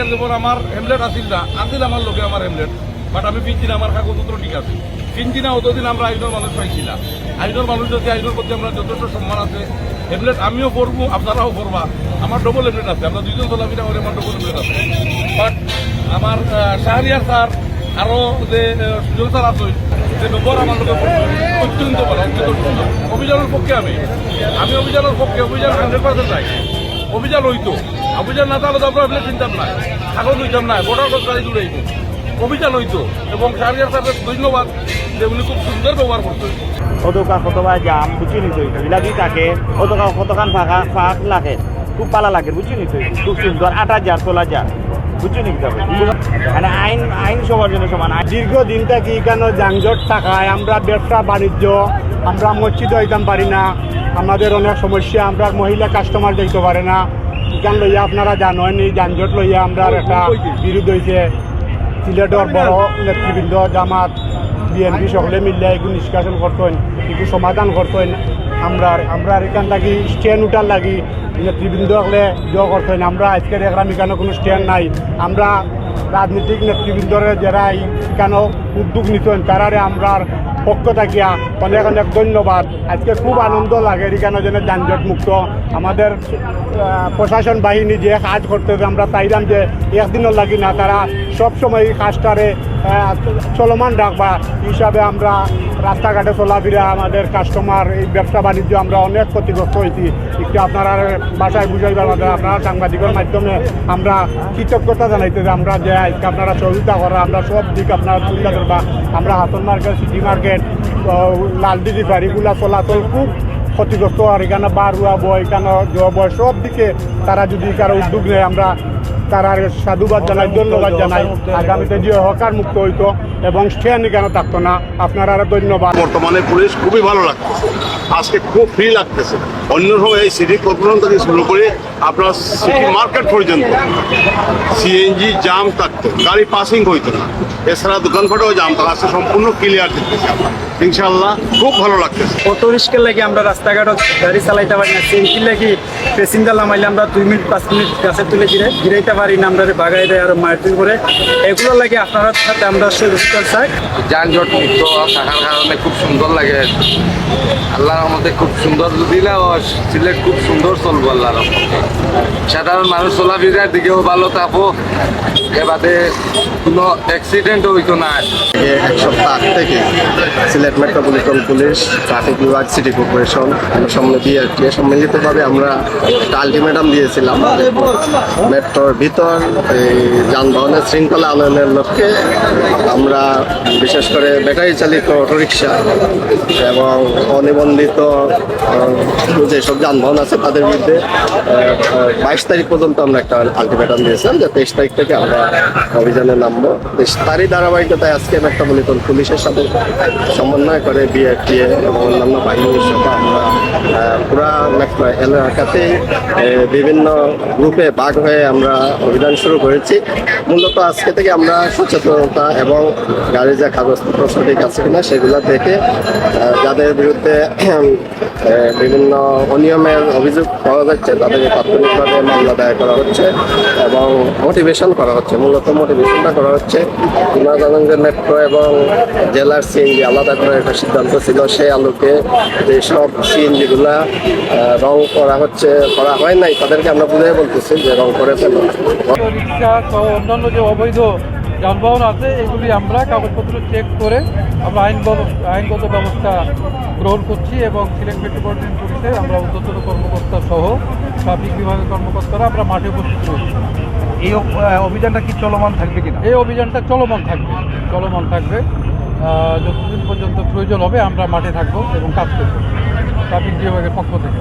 আগের যেমন আমার হেমলেট আসিল না, আসিল আমার লোকে আমার হেমলেট, বাট আমি পিনছি না, আমার কাগজপত্র ঠিক আছে, কিনছি না। অতদিন আমরা আইনের মানুষ পাইছি না। আইনের মানুষ যদি আইনের প্রতি আমরা যথেষ্ট সম্মান আছে। হেমলেট আমিও পরবো, আপনারাও পরবা। আমার ডবল হেমলেট আছে, আমরা দুইজন চলাফেরা করে আমার ডবল হেমলেট আছে। বাট আমার শাহরিয়ার স্যার আরো যে সুযোগ স্যার আছে, যে নম্বর আমার লোকে অত্যন্ত ভালো, অত্যন্ত সুন্দর। অভিযানের পক্ষে আমি অভিযানের পক্ষে, অভিযান 100% চাই। অভিযান হইতো, অভিযান না তাহলে তো আমরা হেমলেট চিনতাম না, কাগজ হইতাম না, ভোটার কার্ড গাড়ি দূরাইব। অভিযান হইতো এবং শাহরিয়ার স্যারের ধন্যবাদ যে উনি খুব সুন্দর ব্যবহার করতেন। অতকা কতবার জাম বুঝি নিত লাগি থাকে, অতকা কতখান ফাঁকা ফাঁক লাগে, খুব পালা লাগে বুঝি নিত, খুব সুন্দর 8,000 16,000 বুঝি নিতে হবে। মানে আইন সবার জন্য সমান। দীর্ঘদিনটা কি কেন যানজট থাকায় আমরা ব্যবসা বাণিজ্য আমরা মসজিদ হইতাম পারি না, আমাদের অনেক সমস্যা, আমরা মহিলা কাস্টমার দেখতে পারে না। এখান লইয়া আপনারা জানেন এই যানজট লইয়া আমরা একটা বিরোধ হয়েছে। সিলেটর বড় নেতৃবৃন্দ জামাত বিএনপি সকলে মিললে এগুলো নিষ্কাশন করতেন, এগুলো সমাধান করতেন। আমরা এখান থাকি স্ট্যান্ড উঠার লাগি নেতৃবৃন্দ হলে ইয়ে করতেন। আমরা আজকের এখানে এখানে কোনো স্ট্যান্ড নাই। আমরা রাজনৈতিক নেতৃবৃন্দরে যারা এখানে উদ্যোগ নিতেন তারারে আমরা পক্ষ থাকিয়া অনেক অনেক ধন্যবাদ। আজকে খুব আনন্দ লাগে এখানে যেন যানজট মুক্ত। আমাদের প্রশাসন বাহিনী যে কাজ করতে আমরা চাইলাম যে একদিনও লাগি না, তারা সবসময় এই কাজটারে চলমান রাখবা হিসাবে আমরা রাস্তাঘাটে চলাফেরা, আমাদের কাস্টমার এই ব্যবসা বাণিজ্য আমরা অনেক ক্ষতিগ্রস্ত হয়েছি। একটু আপনারা বাসায় বুঝাইবার মাধ্যমে আপনারা সাংবাদিকের মাধ্যমে আমরা কৃতজ্ঞতা জানাইতে যে আমরা যে আজকে আপনারা সহযোগিতা করা, আমরা সব দিক আপনারা তুলে ধরবা। আমরা হাতন মার্কেট, সিটি মার্কেট, লালদিঘি বাড়িগুলা চলাচল খুব ক্ষতিগ্রস্ত। আর এখানে বারুয়া বয়, এখানে বয় সব দিকে তারা যদি কারো উদ্যোগ নেয় আমরা তারা সাধুবাদ জানাই, ধন্যবাদ জানাই। আগামীতে যে হকার মুক্ত হইতো এবং স্ট্যান্ড কেন থাকতো না, আপনারা আরো ধন্যবাদ। বর্তমানে পুলিশ খুবই ভালো লাগতেছে, আজকে খুব ফ্রি লাগতেছে। অন্য সময় এই সিটি কর্পোরেশন থেকে শুরু করে আপনার সিটি মার্কেট পর্যন্ত সিএনজি জাম থাকতো, গাড়ি পাসিং হইতো না, এছাড়া দোকানপাটেও জাম থাকতো। আজকে সম্পূর্ণ ক্লিয়ার দেখতেছি আমরা, ইনশাল্লাহ খুব ভালো লাগতেছে। অটো রিস্কের লাগে আমরা রাস্তাঘাট গাড়ি চালাইতে পারি না, সিএনজির লাগে প্যাসেঞ্জার নামাইলে আমরা 2 মিনিট 5 মিনিট কাছে তুলে ঘিরাইতে পারি না, আমরা বাগাই দেয় আর মারপিট করে। এগুলো লাগে আপনার সাথে আমরা সহযোগিতা চাই। যানজট মুক্ত থাকার কারণে খুব সুন্দর লাগে। আল্লাহর রহমতে খুব সুন্দর দিলে সিলেট খুব সুন্দর চলবো আল্লাহর রহমতে। সাধারণ মানুষ চলাফেরার দিকেও ভালো থাকবো, এবারে কোনো অ্যাক্সিডেন্ট হইতো না। এক সপ্তাহ আগ থেকে সিলেট মেট্রোপলিটন পুলিশ, ট্রাফিক বিভাগ, সিটি কর্পোরেশন সম্মিলিতভাবে আমরা একটা আলটিমেটাম দিয়েছিলাম মেট্রোর ভিতর এই যানবাহনের শৃঙ্খলা আনয়নের লক্ষ্যে আমরা বিশেষ করে ব্যাটারি চালিত অটোরিকশা এবং অনিবন্ধিত যেসব যানবাহন আছে তাদের বিরুদ্ধে 22 তারিখ পর্যন্ত আমরা একটা আলটিমেটাম দিয়েছিলাম যে 23 তারিখ থেকে আমরা অভিযানে নামবো। তারই ধারাবাহিকতায় আজকে মেট্রোপলিটন পুলিশের সাথে সমন্বয় করে বিআরটিএ এবং অন্যান্য বাহিনীর সাথে আমরা পুরা মেট্রো এলাকাতে বিভিন্ন গ্রুপে ভাগ হয়ে আমরা অভিযান শুরু করেছি। মূলত আজকে থেকে আমরা সচেতনতা এবং গাড়ির যে কাগজপত্র সঠিক আছে কিনা সেগুলো দেখে যাদের বিরুদ্ধে বিভিন্ন অনিয়মের অভিযোগ পাওয়া যাচ্ছে তাদেরকে তাৎক্ষণিকভাবে মামলা দায়ের করা হচ্ছে এবং মোটিভেশন করা হচ্ছে। মূলত মোটিভেশনটা করা হচ্ছে আপনারা জানেন যে মেট্রো এবং জেলার সিএনজি আলাদা করার একটা সিদ্ধান্ত ছিল, সেই আলোকে যেসব সিএনজিগুলা রং করা হয় নাই তাদেরকে আমরা বুঝিয়ে বলতেছি যে রং করে ফেলো। রিক্সা সহ অন্যান্য যে অবৈধ যানবাহন আছে এগুলি আমরা কাগজপত্র চেক করে আমরা আইনগত ব্যবস্থা গ্রহণ করছি এবং সিলেট মেট্রোপলিটন পুলিশে আমরা ঊর্ধ্বতন কর্মকর্তা সহ ট্রাফিক বিভাগের কর্মকর্তারা আমরা মাঠে উপস্থিত রয়েছি। এই অভিযানটা কি চলমান থাকবে কিনা? এই অভিযানটা চলমান থাকবে যতদিন পর্যন্ত প্রয়োজন হবে আমরা মাঠে থাকবো এবং কাজ করবো ট্রাফিক বিভাগের পক্ষ থেকে।